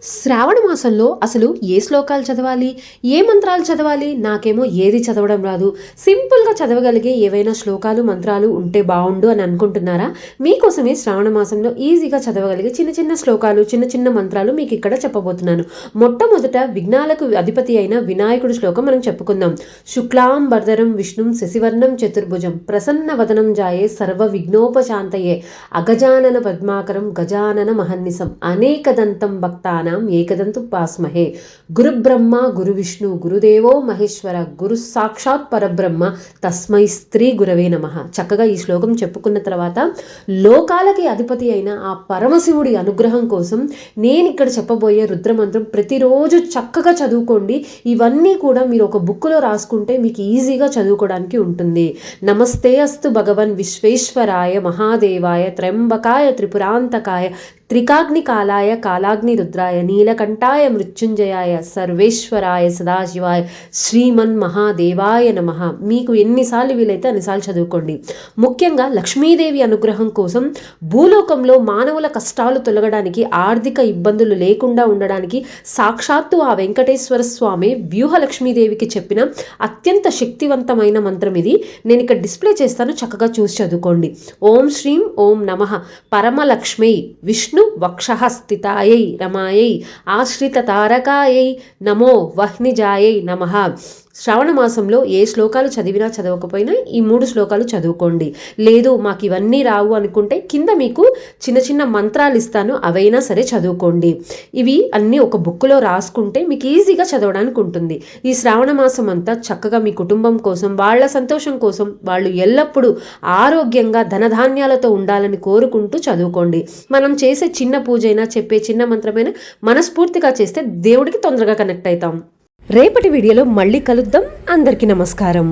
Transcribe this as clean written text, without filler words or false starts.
శ్రావణ మాసంలో అసలు ఏ శ్లోకాలు చదవాలి, ఏ మంత్రాలు చదవాలి? నాకేమో ఏది చదవడం రాదు. సింపుల్గా చదవగలిగే ఏవైనా శ్లోకాలు మంత్రాలు ఉంటే బాగుండు అని అనుకుంటున్నారా? మీకోసమే శ్రావణ మాసంలో ఈజీగా చదవగలిగే చిన్న చిన్న శ్లోకాలు, చిన్న చిన్న మంత్రాలు మీకు ఇక్కడ చెప్పబోతున్నాను. మొట్టమొదట విఘ్నాలకు అధిపతి అయిన వినాయకుడి శ్లోకం మనం చెప్పుకుందాం. శుక్లాం వరదరం విష్ణుం శశివర్ణం చతుర్భుజం ప్రసన్న వదనం జాయే సర్వ విఘ్నోపశాంతయే అగజానన పద్మాకరం గజానన మహన్నిసం అనేకదంతం భక్తానాం ఏకదంతు పాస్మహే. గురు బ్రహ్మ గురు విష్ణు గురుదేవో మహేశ్వర గురు సాక్షాత్ పరబ్రహ్మ తస్మై స్త్రీ గురవే నమః. చక్కగా ఈ శ్లోకం చెప్పుకున్న తర్వాత లోకాలకి అధిపతి అయిన ఆ పరమశివుడి అనుగ్రహం కోసం నేను ఇక్కడ చెప్పబోయే రుద్రమంత్రం ప్రతిరోజు చక్కగా చదువుకోండి. ఇవన్నీ కూడా మీరు ఒక బుక్లో రాసుకుంటే మీకు ఈజీగా చదువుకోవడానికి ఉంటుంది. నమస్తే అస్తు భగవన్ విశ్వేశ్వరాయ మహాదేవాయ త్ర్యంబకాయ త్రిపురాంతకాయ త్రికాగ్ని కాలాయ కాలాగ్ని రుద్రాయ నీలకంఠాయ మృత్యుంజయాయ సర్వేశ్వరాయ సదాశివాయ శ్రీమన్ మహాదేవాయ నమః. మీకు ఎన్నిసార్లు వీలైతే అన్నిసార్లు చదువుకోండి. ముఖ్యంగా లక్ష్మీదేవి అనుగ్రహం కోసం భూలోకంలో మానవుల కష్టాలు తొలగడానికి, ఆర్థిక ఇబ్బందులు లేకుండా ఉండడానికి సాక్షాత్తు ఆ వెంకటేశ్వర స్వామి వ్యూహ లక్ష్మీదేవికి చెప్పిన అత్యంత శక్తివంతమైన మంత్రం ఇది. నేను ఇక్కడ డిస్ప్లే చేస్తాను, చక్కగా చూసి చదువుకోండి. ఓం శ్రీం ఓం నమః పరమలక్ష్మై విష్ణు వక్షః స్థితాయై రమాయై ఆశ్రిత తారకాయై నమో వహ్నిజాయై నమః. శ్రావణ మాసంలో ఏ శ్లోకాలు చదివినా చదవకపోయినా ఈ 3 శ్లోకాలు చదువుకోండి. లేదు మాకు ఇవన్నీ రావు అనుకుంటే కింద మీకు చిన్న చిన్న మంత్రాలు ఇస్తాను, అవైనా సరే చదువుకోండి. ఇవి అన్నీ ఒక బుక్లో రాసుకుంటే మీకు ఈజీగా చదవడానికి ఉంటుంది. ఈ శ్రావణ మాసం అంతా చక్కగా మీ కుటుంబం కోసం, వాళ్ళ సంతోషం కోసం, వాళ్ళు ఎల్లప్పుడూ ఆరోగ్యంగా ధనధాన్యాలతో ఉండాలని కోరుకుంటూ చదువుకోండి. మనం చేసే చిన్న పూజైనా, చెప్పే చిన్న మంత్రమైనా మనస్ఫూర్తిగా చేస్తే దేవుడికి తొందరగా కనెక్ట్ అవుతాం. రేపటి వీడియోలో మళ్ళీ కలుద్దాం. అందరికీ నమస్కారం.